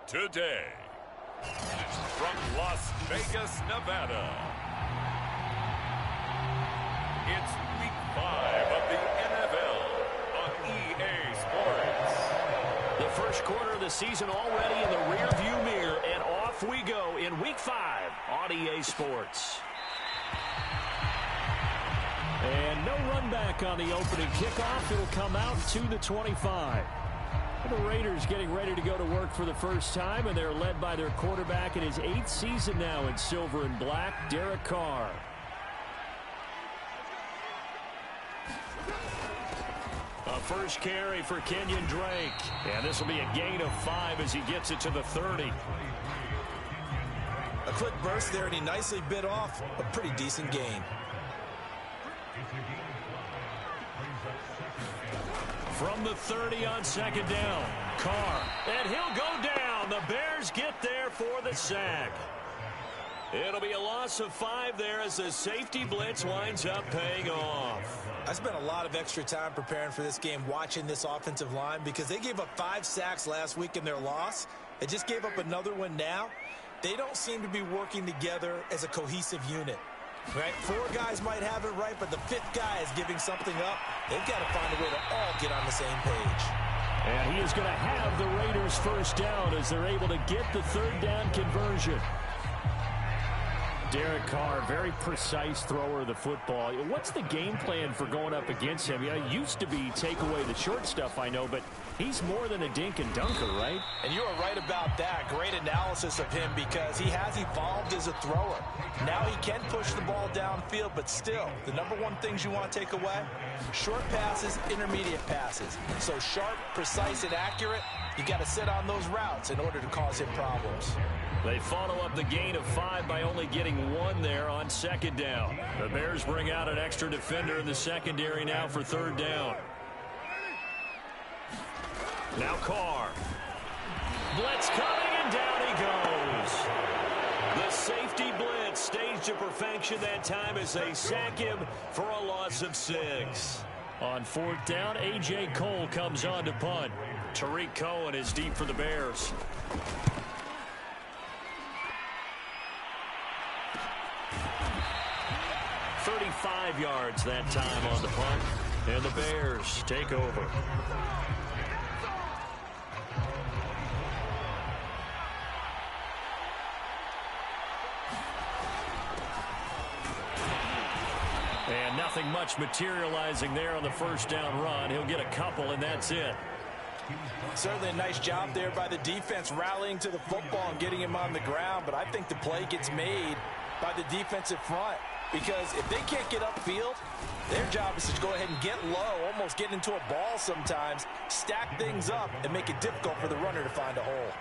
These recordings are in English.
today. From Las Vegas, Nevada, it's Week 5 of the NFL on EA Sports. The first quarter of the season already in the rearview mirror, and off we go in Week 5 on EA Sports. And no run back on the opening kickoff. It'll come out to the 25. The Raiders getting ready to go to work for the first time, and they're led by their quarterback in his 8th season now in silver and black, Derek Carr. A first carry for Kenyon Drake. And this will be a gain of 5 as he gets it to the 30. A quick burst there, and he nicely bit off a pretty decent gain. From the 30 on second down, Carr, and he'll go down. The Bears get there for the sack. It'll be a loss of 5 there as the safety blitz winds up paying off. I spent a lot of extra time preparing for this game, watching this offensive line, because they gave up 5 sacks last week in their loss. They just gave up another one now. They don't seem to be working together as a cohesive unit. Right? 4 guys might have it right, but the 5th guy is giving something up. They've got to find a way to all get on the same page. And he is going to have the Raiders first down as they're able to get the third down conversion. Derek Carr, very precise thrower of the football. What's the game plan for going up against him? Yeah, it used to be take away the short stuff, I know, but he's more than a dink and dunker, right? And you are right about that. Great analysis of him because he has evolved as a thrower. Now he can push the ball downfield, but still, the number one things you want to take away, short passes, intermediate passes. So sharp, precise, and accurate, you got to sit on those routes in order to cause him problems. They follow up the gain of 5 by only getting 1 there on second down. The Bears bring out an extra defender in the secondary now for third down. Now Carr. Blitz coming, and down he goes. The safety blitz staged to perfection that time as they sack him for a loss of 6. On fourth down, A.J. Cole comes on to punt. Tariq Cohen is deep for the Bears. 35 yards that time on the punt, and the Bears take over. And nothing much materializing there on the first down run. He'll get a couple, and that's it. Certainly a nice job there by the defense rallying to the football and getting him on the ground, but I think the play gets made by the defensive front. Because if they can't get upfield, their job is to go ahead and get low, almost get into a ball sometimes, stack things up, and make it difficult for the runner to find a hole.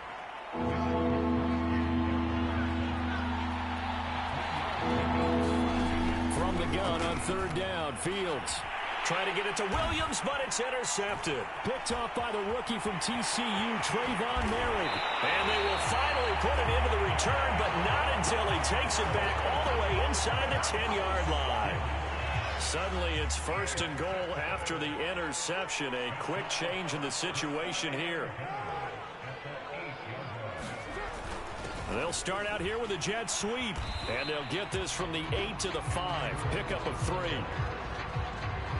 From the gun on third down, Fields trying to get it to Williams, but it's intercepted. Picked off by the rookie from TCU, Trayvon Merrick. And they will finally put it into the return, but not until he takes it back all the way inside the 10-yard line. Suddenly it's first and goal after the interception. A quick change in the situation here. They'll start out here with a jet sweep, and they'll get this from the 8 to the 5. Pickup of 3.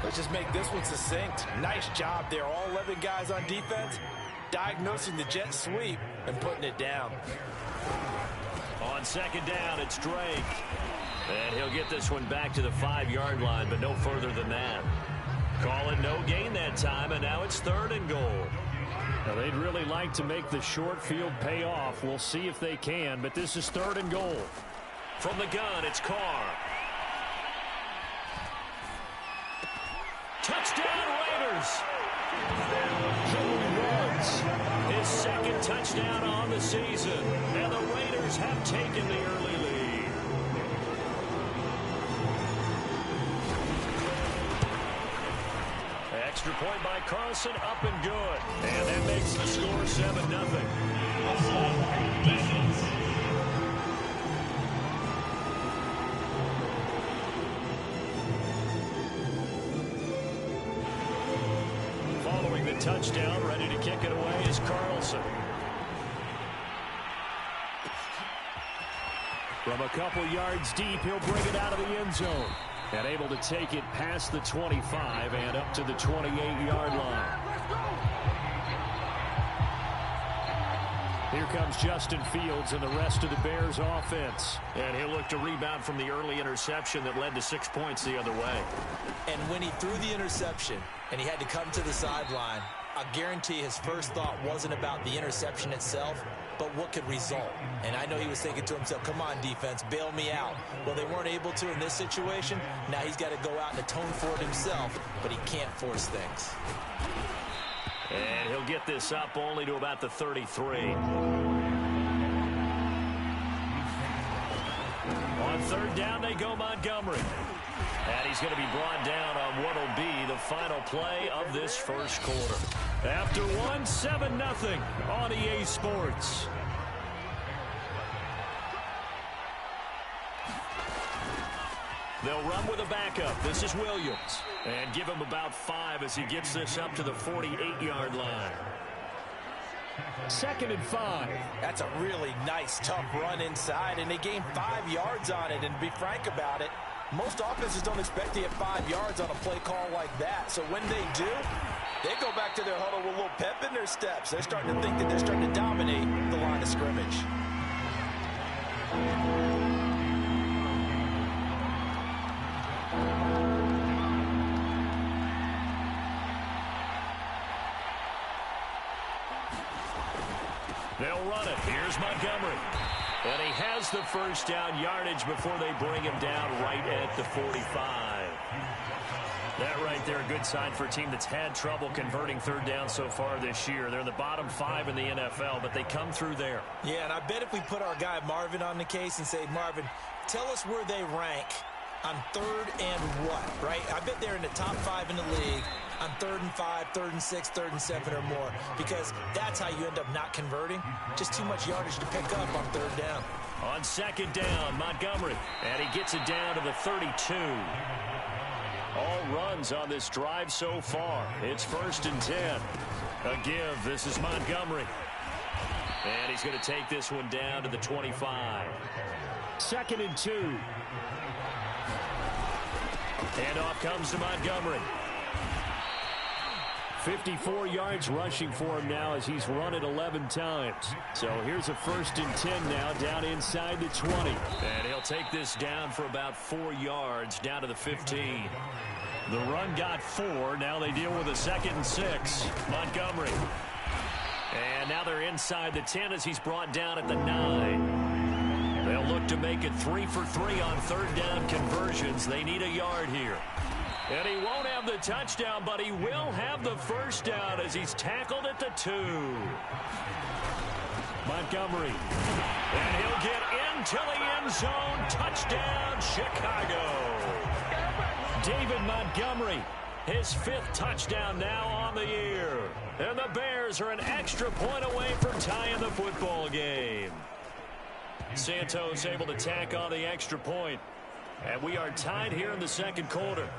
Let's just make this one succinct. Nice job there. All 11 guys on defense diagnosing the jet sweep and putting it down. On second down, it's Drake. And he'll get this one back to the 5-yard line, but no further than that. Calling no gain that time, and now it's third and goal. Now, they'd really like to make the short field pay off. We'll see if they can, but this is third and goal. From the gun, it's Carr. Touchdown, Raiders! Joey Woods, his second touchdown on the season, and the Raiders have taken the early lead. Extra point by Carlson, up and good. And that makes the score 7-0. Following the touchdown, ready to kick it away is Carlson. From a couple yards deep, he'll bring it out of the end zone. And able to take it past the 25 and up to the 28-yard line. Here comes Justin Fields and the rest of the Bears offense. And he'll look to rebound from the early interception that led to 6 points the other way. And when he threw the interception and he had to come to the sideline, I guarantee his first thought wasn't about the interception itself, but what could result. And I know he was thinking to himself, come on, defense, bail me out. Well, they weren't able to in this situation. Now he's got to go out and atone for it himself, but he can't force things. And he'll get this up only to about the 33. On third down, they go Montgomery. And he's going to be brought down on what will be the final play of this first quarter. After one, 7-0 on EA Sports. They'll run with a backup. This is Williams. And give him about 5 as he gets this up to the 48-yard line. 2nd and 5. That's a really nice, tough run inside, and they gained 5 yards on it. And to be frank about it, most offenses don't expect to get 5 yards on a play call like that. So when they do, they go back to their huddle with a little pep in their steps. They're starting to think that they're starting to dominate the line of scrimmage. They'll run it. Here's Montgomery. And he has the first down yardage before they bring him down right at the 45. That right there, a good sign for a team that's had trouble converting third down so far this year. They're in the bottom 5 in the NFL, but they come through there. Yeah, and I bet if we put our guy Marvin on the case and say, Marvin, tell us where they rank on third and what, right? I bet they're in the top 5 in the league on 3rd and 5, 3rd and 6, 3rd and 7 or more, because that's how you end up not converting. Just too much yardage to pick up on third down. On 2nd down, Montgomery, and he gets it down to the 32. All runs on this drive so far. It's 1st and 10. A give. This is Montgomery. And he's going to take this one down to the 25. 2nd and 2. And off comes to Montgomery. 54 yards rushing for him now as he's run it 11 times. So here's a 1st and 10 now down inside the 20. And he'll take this down for about 4 yards down to the 15. The run got 4. Now they deal with a 2nd and 6. Montgomery. And now they're inside the 10 as he's brought down at the 9. They'll look to make it 3 for 3 on third down conversions. They need a yard here. And he won't have the touchdown, but he will have the first down as he's tackled at the 2. Montgomery. And he'll get into the end zone. Touchdown, Chicago. David Montgomery, his 5th touchdown now on the year. And the Bears are an extra point away from tying the football game. Santos able to tack on the extra point. And we are tied here in the second quarter.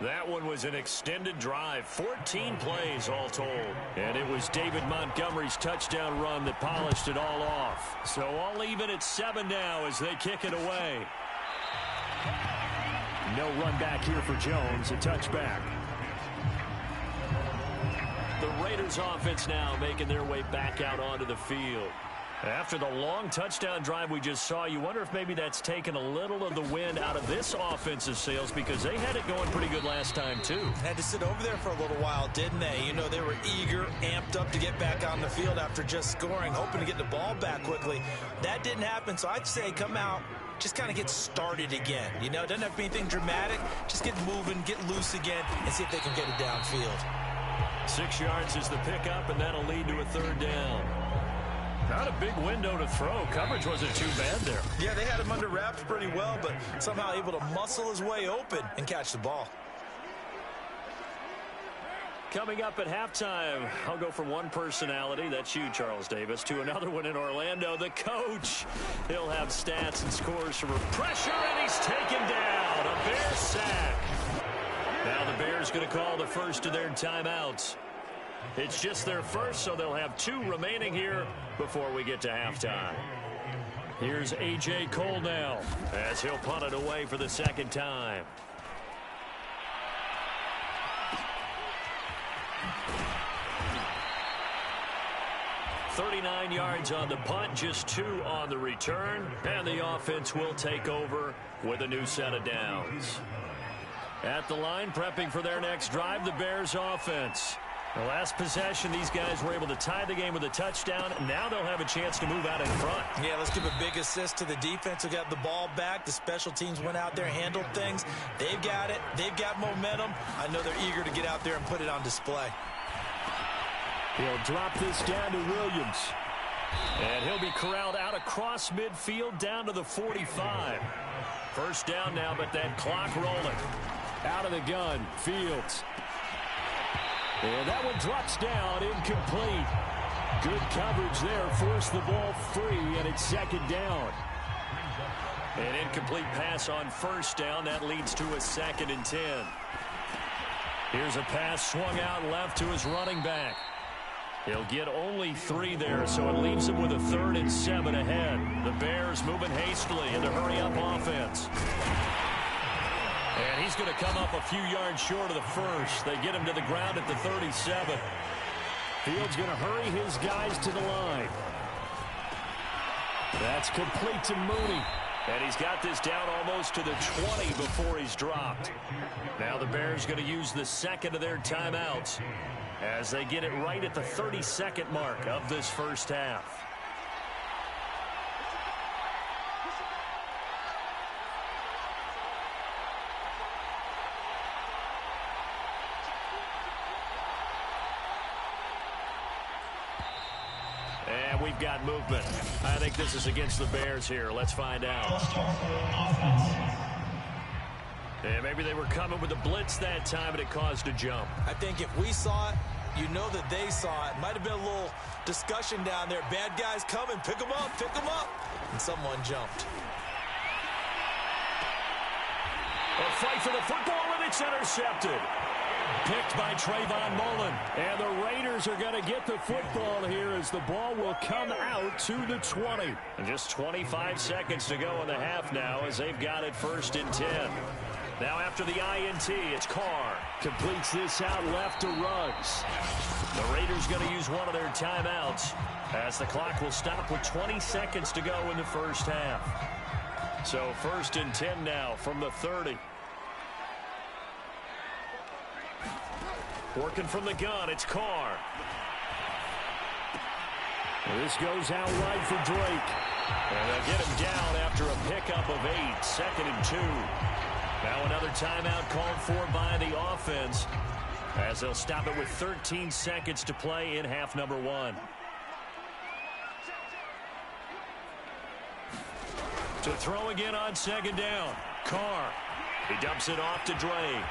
That one was an extended drive, 14 plays all told. And it was David Montgomery's touchdown run that polished it all off. So all even at 7 now as they kick it away. No run back here for Jones, a touchback. The Raiders offense now making their way back out onto the field. After the long touchdown drive we just saw, you wonder if maybe that's taken a little of the wind out of this offensive sails, because they had it going pretty good last time too. Had to sit over there for a little while, didn't they? You know, they were eager, amped up to get back on the field after just scoring, hoping to get the ball back quickly. That didn't happen, so I'd say come out, just kind of get started again. You know, it doesn't have to be anything dramatic. Just get moving, get loose again, and see if they can get it downfield. 6 yards is the pickup, and that'll lead to a third down. Not a big window to throw. Coverage wasn't too bad there. Yeah, they had him under wraps pretty well, but somehow able to muscle his way open and catch the ball. Coming up at halftime, I'll go from one personality, that's you, Charles Davis, to another one in Orlando, the coach. He'll have stats and scores from pressure, and he's taken down. A Bears sack. Now the Bears going to call the first of their timeouts. It's just their first, so they'll have 2 remaining here before we get to halftime. Here's A.J. Cole now, as he'll punt it away for the second time. "39 yards on the punt, just 2 on the return, and the offense will take over with a new set of downs." At the line, prepping for their next drive, the Bears offense. The last possession, these guys were able to tie the game with a touchdown. Now they'll have a chance to move out in front. Yeah, let's give a big assist to the defense who got the ball back. The special teams went out there, handled things. They've got it. They've got momentum. I know they're eager to get out there and put it on display. He'll drop this down to Williams. And he'll be corralled out across midfield down to the 45. First down now, but that clock rolling. Out of the gun, Fields. And that one drops down, incomplete. Good coverage there, forced the ball free, and it's second down. An incomplete pass on first down. That leads to a 2nd and 10. Here's a pass swung out left to his running back. He'll get only 3 there, so it leaves him with a 3rd and 7 ahead. The Bears moving hastily into hurry-up offense. And he's going to come up a few yards short of the first. They get him to the ground at the 37. Fields going to hurry his guys to the line. That's complete to Mooney. And he's got this down almost to the 20 before he's dropped. Now the Bears going to use the second of their timeouts as they get it right at the 32nd mark of this first half. And we've got movement. I think this is against the Bears here. Let's find out. And maybe they were coming with a blitz that time, and it caused a jump. I think if we saw it, you know that they saw it. Might have been a little discussion down there. Bad guys coming. Pick them up. Pick them up. And someone jumped. A fight for the football, and it's intercepted. Picked by Trayvon Mullen. And the Raiders are going to get the football here as the ball will come out to the 20. And just 25 seconds to go in the half now as they've got it 1st and 10. Now after the INT, it's Carr. Completes this out left to Ruggs. The Raiders going to use one of their timeouts as the clock will stop with 20 seconds to go in the first half. So 1st and 10 now from the 30. Working from the gun, it's Carr. This goes out wide for Drake. And they'll get him down after a pickup of 8, 2nd and 2. Now another timeout called for by the offense as they'll stop it with 13 seconds to play in half number 1. To throw again on 2nd down. Carr. He dumps it off to Drake.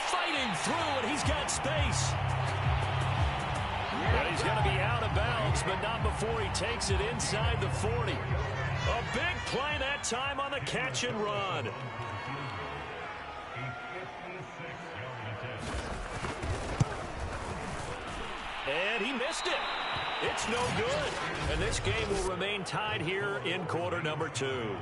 Fighting through, and he's got space. But he's going to be out of bounds, but not before he takes it inside the 40. A big play that time on the catch and run. And he missed it. It's no good. And this game will remain tied here in quarter number 2.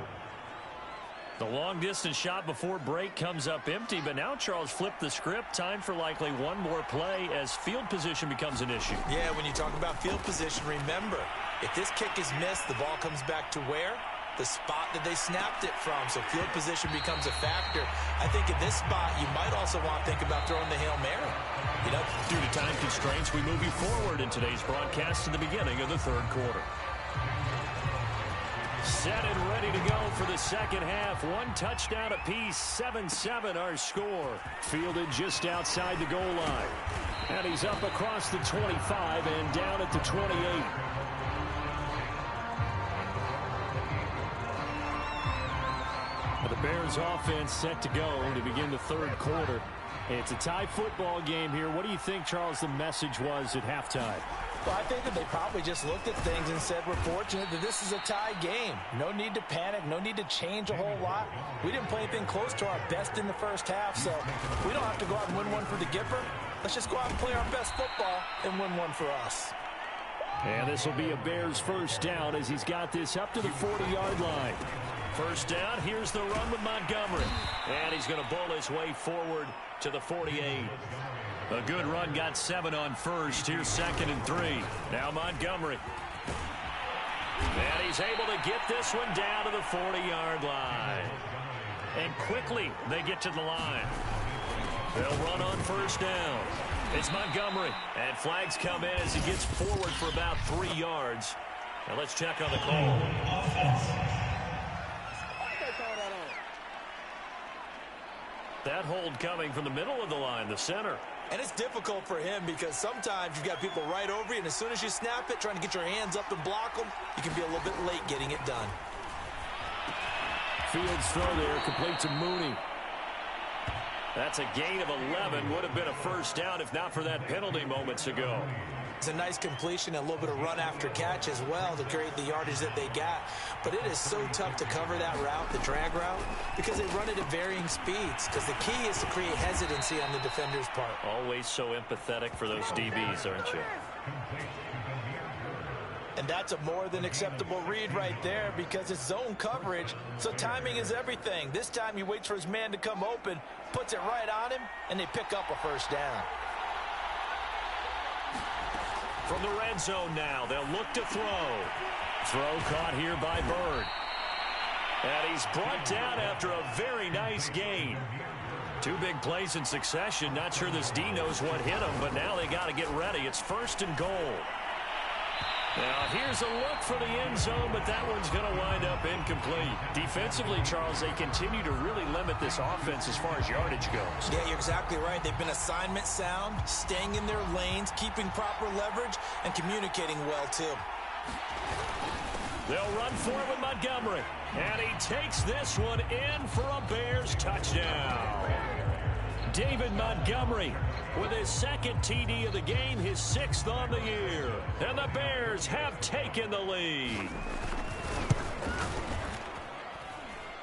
The long-distance shot before break comes up empty, but now Charles flipped the script. Time for likely one more play as field position becomes an issue. Yeah, when you talk about field position, remember, if this kick is missed, the ball comes back to where? The spot that they snapped it from, so field position becomes a factor. I think in this spot, you might also want to think about throwing the Hail Mary. You know, due to time constraints, we move you forward in today's broadcast to the beginning of the 3rd quarter. Set and ready to go for the second half. 1 touchdown apiece, 7-7 our score. Fielded just outside the goal line. And he's up across the 25 and down at the 28. The Bears offense set to go to begin the 3rd quarter. It's a tie football game here. What do you think, Charles, the message was at halftime? Well, I think that they probably just looked at things and said, we're fortunate that this is a tie game. No need to panic. No need to change a whole lot. We didn't play anything close to our best in the first half, so we don't have to go out and win one for the Gipper. Let's just go out and play our best football and win one for us. And this will be a Bears first down as he's got this up to the 40-yard line. First down, here's the run with Montgomery. And he's going to bowl his way forward to the 48. A good run, got 7 on first. Here's 2nd and 3. Now Montgomery. And he's able to get this one down to the 40-yard line. And quickly they get to the line. They'll run on first down. It's Montgomery. And flags come in as he gets forward for about 3 yards. Now let's check on the call. That hold coming from the middle of the line, the center. And it's difficult for him because sometimes you've got people right over you, and as soon as you snap it, trying to get your hands up and block them, you can be a little bit late getting it done. Fields throw there, complete to Mooney. That's a gain of 11. Would have been a first down if not for that penalty moments ago. It's a nice completion and a little bit of run after catch as well to create the yardage that they got. But it is so tough to cover that route, the drag route, because they run it at varying speeds. Because the key is to create hesitancy on the defender's part. Always so empathetic for those DBs, aren't you? And that's a more than acceptable read right there because it's zone coverage, so timing is everything. This time he waits for his man to come open, puts it right on him, and they pick up a first down. From the red zone now, they'll look to throw. Throw caught here by Bird. And he's brought down after a very nice gain. 2 big plays in succession. Not sure this D knows what hit him, but now they got to get ready. It's 1st and goal. Now, here's a look for the end zone, but that one's going to wind up incomplete. Defensively, Charles, they continue to really limit this offense as far as yardage goes. Yeah, you're exactly right. They've been assignment sound, staying in their lanes, keeping proper leverage, and communicating well, too. They'll run for it with Montgomery. And he takes this one in for a Bears touchdown. David Montgomery with his 2nd TD of the game, his 6th on the year. And the Bears have taken the lead.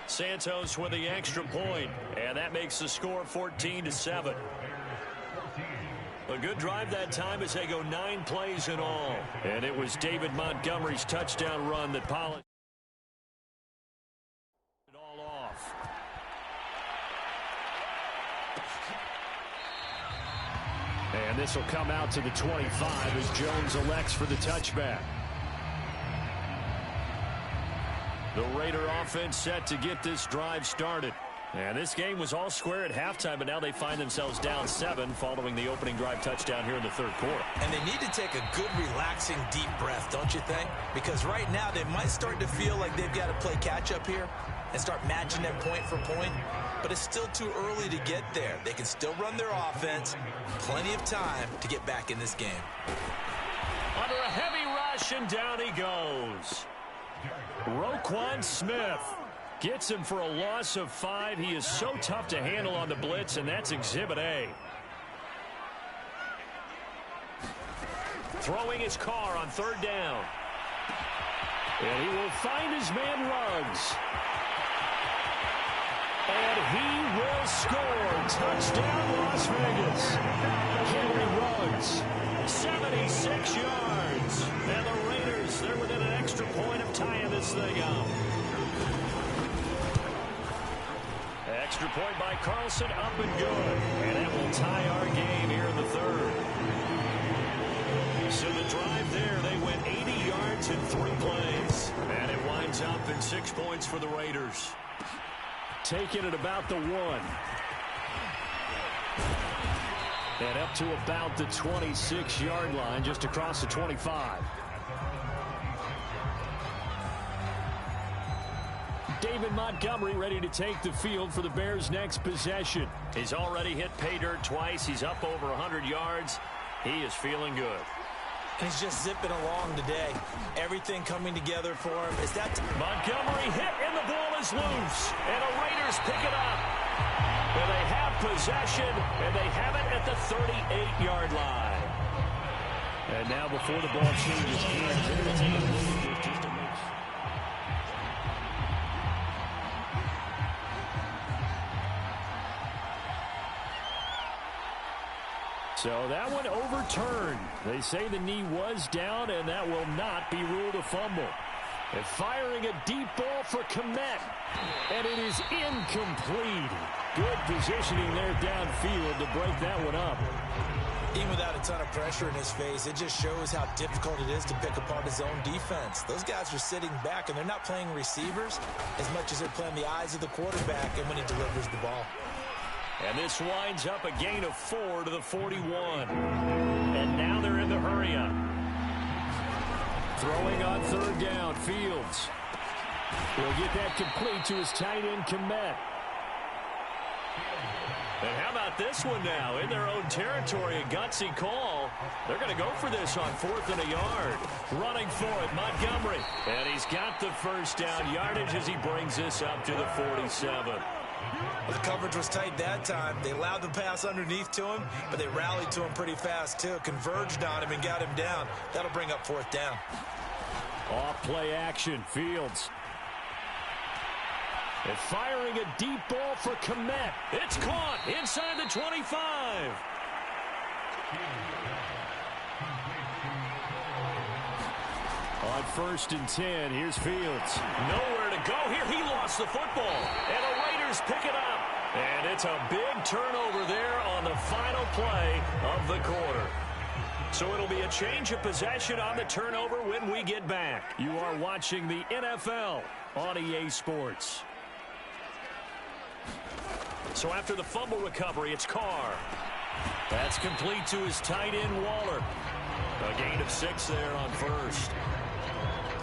Santos with the extra point, and that makes the score 14-7. A good drive that time as they go 9 plays in all. And it was David Montgomery's touchdown run that polished it all off. And this will come out to the 25 as Jones elects for the touchback. The Raider offense set to get this drive started. And this game was all square at halftime, but now they find themselves down 7 following the opening drive touchdown here in the 3rd quarter. And they need to take a good, relaxing, deep breath, don't you think? Because right now they might start to feel like they've got to play catch-up here and start matching them point for point. But it's still too early to get there. They can still run their offense. Plenty of time to get back in this game. Under a heavy rush, and down he goes. Roquan Smith gets him for a loss of 5. He is so tough to handle on the blitz, and that's Exhibit A. Throwing his car on 3rd down. And he will find his man Ruggs. And he will score. Touchdown, Las Vegas. Henry Ruggs, 76 yards. And the Raiders, they're within an extra point of tying this thing up. Extra point by Carlson, up and good. And it will tie our game here in the 3rd. So the drive there, they went 80 yards in 3 plays. And it winds up in 6 points for the Raiders. Taken at about the 1. And up to about the 26-yard line, just across the 25. David Montgomery ready to take the field for the Bears' next possession. He's already hit pay dirt twice. He's up over 100 yards. He is feeling good. And he's just zipping along today. Everything coming together for him. Is that Montgomery hit, and the ball is loose. And the Raiders pick it up. And they have possession, and they have it at the 38-yard line. And now before the ball changes hands, they're going to take a move just a miss. So that one overturned. They say the knee was down, and that will not be ruled a fumble. And firing a deep ball for Kmet. And it is incomplete. Good positioning there downfield to break that one up. Even without a ton of pressure in his face, it just shows how difficult it is to pick apart his own defense. Those guys are sitting back, and they're not playing receivers as much as they're playing the eyes of the quarterback and when he delivers the ball. And this winds up a gain of 4 to the 41. And now they're in the hurry-up. Throwing on third down, Fields. He'll get that complete to his tight end, Kmet. And how about this one now? In their own territory, a gutsy call. They're going to go for this on 4th and a yard. Running for it, Montgomery. And he's got the first down yardage as he brings this up to the 47. Well, the coverage was tight that time. They allowed the pass underneath to him, but they rallied to him pretty fast, too. Converged on him and got him down. That'll bring up 4th down. Off play action, Fields. And firing a deep ball for Kmet. It's caught inside the 25. On 1st and 10, here's Fields. Nowhere to go here. He lost the football. And the Raiders pick it up. And it's a big turnover there on the final play of the quarter. So it'll be a change of possession on the turnover when we get back. You are watching the NFL on EA Sports. So after the fumble recovery, it's Carr. That's complete to his tight end, Waller. A gain of 6 there on 1st.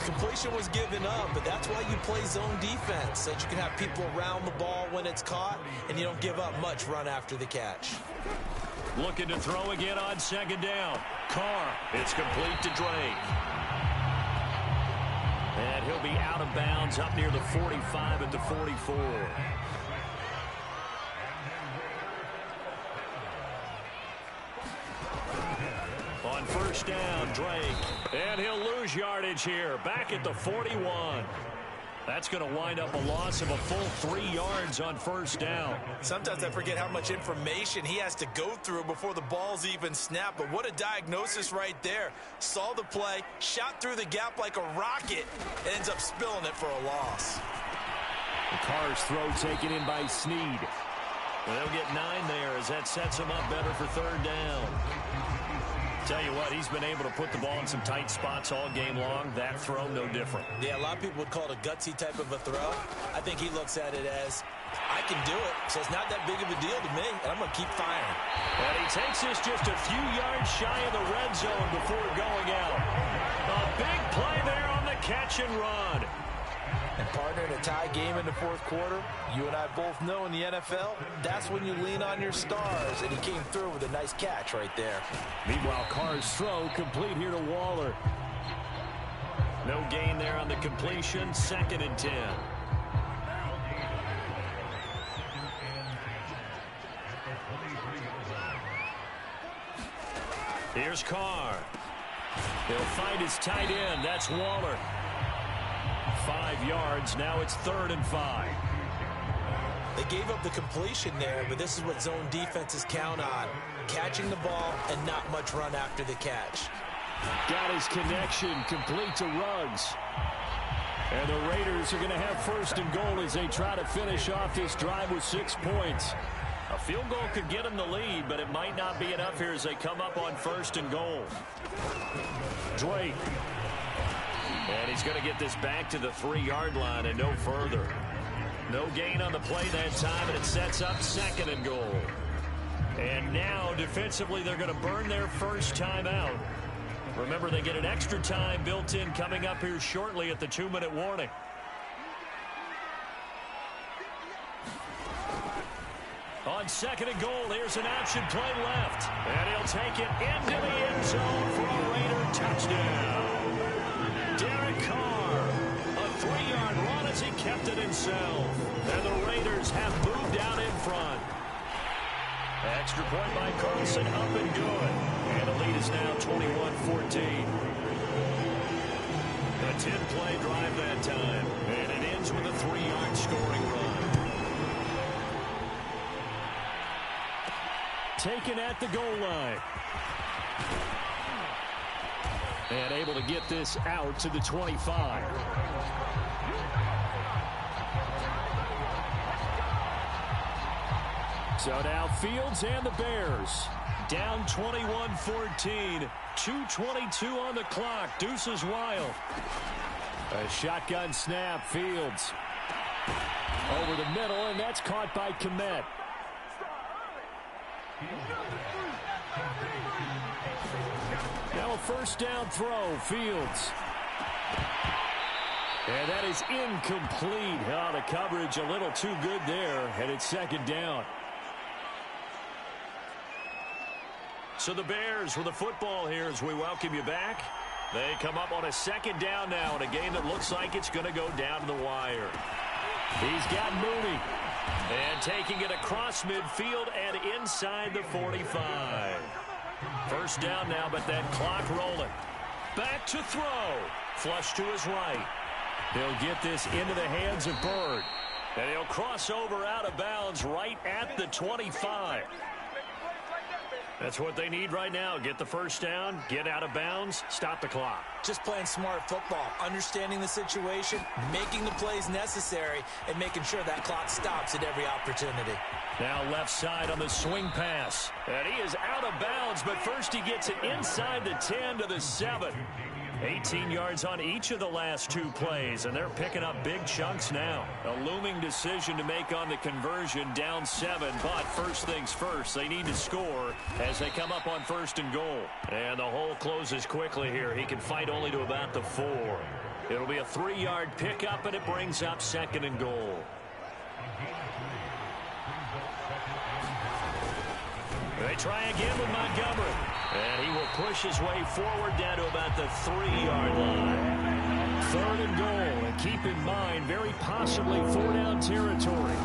Completion was given up, but that's why you play zone defense, so that you can have people around the ball when it's caught, and you don't give up much run after the catch. Looking to throw again on 2nd down. Carr, it's complete to Drake. And he'll be out of bounds up near the 45 at the 44. On 1st down, Drake. And he'll lose yardage here. Back at the 41. That's going to wind up a loss of a full 3 yards on 1st down. Sometimes I forget how much information he has to go through before the ball's even snapped. But what a diagnosis right there. Saw the play, shot through the gap like a rocket, and ends up spilling it for a loss. The Carr's throw taken in by Snead. Well, they'll get 9 there as that sets him up better for 3rd down. Tell you what, he's been able to put the ball in some tight spots all game long. That throw, no different. Yeah, a lot of people would call it a gutsy type of a throw. I think he looks at it as, I can do it, so it's not that big of a deal to me, and I'm going to keep firing. And he takes this just a few yards shy of the red zone before going out. A big play there on the catch and run. And partner, in a tie game in the 4th quarter, you and I both know in the NFL, that's when you lean on your stars, and he came through with a nice catch right there. Meanwhile, Carr's throw complete here to Waller. No gain there on the completion, 2nd and 10. Here's Carr. He'll find his tight end, that's Waller. 5 yards, now it's 3rd and 5. They gave up the completion there, but this is what zone defenses count on. Catching the ball and not much run after the catch. Got his connection complete to Ruggs. And the Raiders are going to have 1st and goal as they try to finish off this drive with 6 points. A field goal could get them the lead, but it might not be enough here as they come up on 1st and goal. Drake. And he's going to get this back to the 3-yard line and no further. No gain on the play that time, and it sets up 2nd and goal. And now, defensively, they're going to burn their first timeout. Remember, they get an extra time built in coming up here shortly at the 2-minute warning. On 2nd and goal, here's an option play left. And he'll take it into the end zone for a Raider touchdown. Derek Carr, a 3-yard run as he kept it himself. And the Raiders have moved out in front. Extra point by Carlson, up and good. And the lead is now 21-14. A 10-play drive that time. And it ends with a 3-yard scoring run. taken at the goal line. And able to get this out to the 25. So now Fields and the Bears down 21-14. 2:22 on the clock. Deuces wild. A shotgun snap. Fields over the middle, and that's caught by Kmet. Now a first down throw. Fields. And that is incomplete. Oh, the coverage a little too good there, and it's second down. So the Bears with the football here as we welcome you back. They come up on a second down now in a game that looks like it's going to go down to the wire. He's got Mooney. And taking it across midfield and inside the 45. First down now, but that clock rolling. Back to throw. Flush to his right. He'll get this into the hands of Byrd. And he'll cross over out of bounds right at the 25. That's what they need right now. Get the first down, get out of bounds, stop the clock. Just playing smart football, understanding the situation, making the plays necessary, and making sure that clock stops at every opportunity. Now left side on the swing pass. And he is out of bounds, but first he gets it inside the 10 to the 7. 18 yards on each of the last two plays, and they're picking up big chunks now. A looming decision to make on the conversion, down 7, but first things first, they need to score as they come up on first and goal. And the hole closes quickly here. He can fight only to about the 4. It'll be a 3-yard pickup, and it brings up second and goal. They try again with Montgomery. And he will push his way forward down to about the 3-yard line. Third and goal. And keep in mind, very possibly 4-down territory.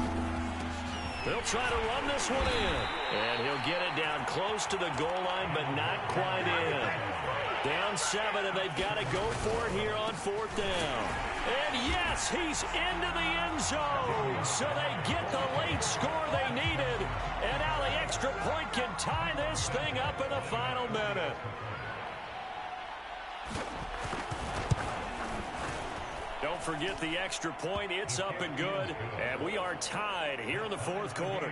They'll try to run this one in. And he'll get it down close to the goal line, but not quite in. Down 7, and they've got to go for it here on 4th down. And yes, he's into the end zone. So they get the late score they needed. And now the extra point can tie this thing up in the final minute. Don't forget the extra point. It's up and good. And we are tied here in the 4th quarter.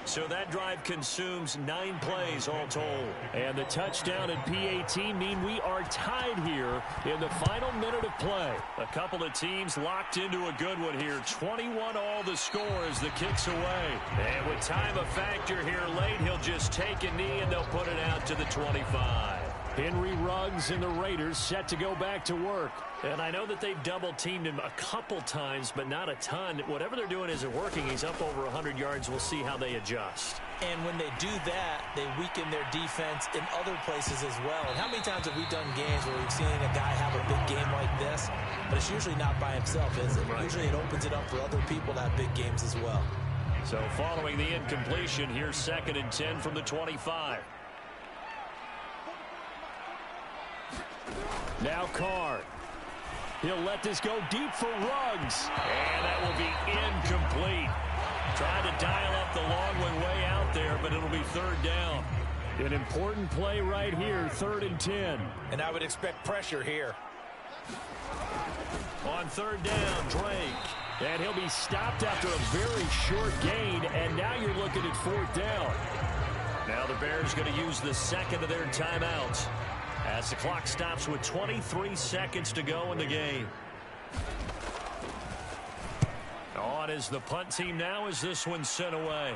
So that drive consumes 9 plays all told. And the touchdown and PAT mean we are tied here in the final minute of play. A couple of teams locked into a good one here. 21 all the score as the kick's away. And with time a factor here late, he'll just take a knee and they'll put it out to the 25. Henry Ruggs and the Raiders set to go back to work. And I know that they've double-teamed him a couple times, but not a ton. Whatever they're doing isn't working. He's up over 100 yards. We'll see how they adjust. And when they do that, they weaken their defense in other places as well. And how many times have we done games where we've seen a guy have a big game like this? But it's usually not by himself, is it? Right. Usually it opens it up for other people to have big games as well. So following the incompletion, here's 2nd and 10 from the 25. Now Carr. He'll let this go deep for Ruggs. And that will be incomplete. Trying to dial up the long one way out there, but it'll be 3rd down. An important play right here, 3rd and 10. And I would expect pressure here. On 3rd down, Drake. And he'll be stopped after a very short gain, and now you're looking at 4th down. Now the Bears going to use the second of their timeouts as the clock stops with 23 seconds to go in the game. On is the punt team now as this one's sent away.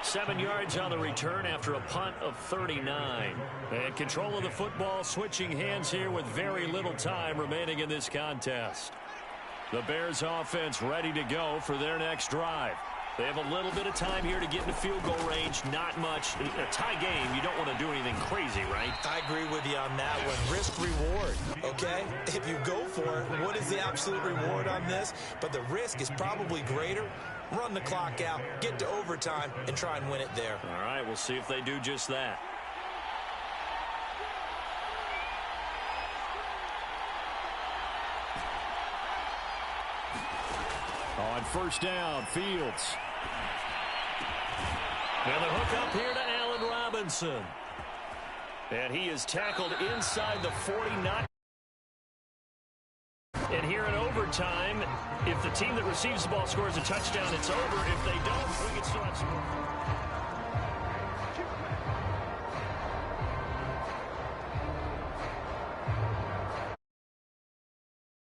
Seven yards on the return after a punt of 39. And control of the football switching hands here with very little time remaining in this contest. The Bears offense ready to go for their next drive. They have a little bit of time here to get into field goal range. Not much. A tie game, you don't want to do anything crazy, right? I agree with you on that one. Risk-reward, okay? If you go for it, what is the absolute reward on this? But the risk is probably greater. Run the clock out, get to overtime, and try and win it there. All right, we'll see if they do just that. On first down, Fields. And the hook up here to Allen Robinson. And he is tackled inside the 49. And here in overtime, if the team that receives the ball scores a touchdown, it's over. If they don't, we can still have some more.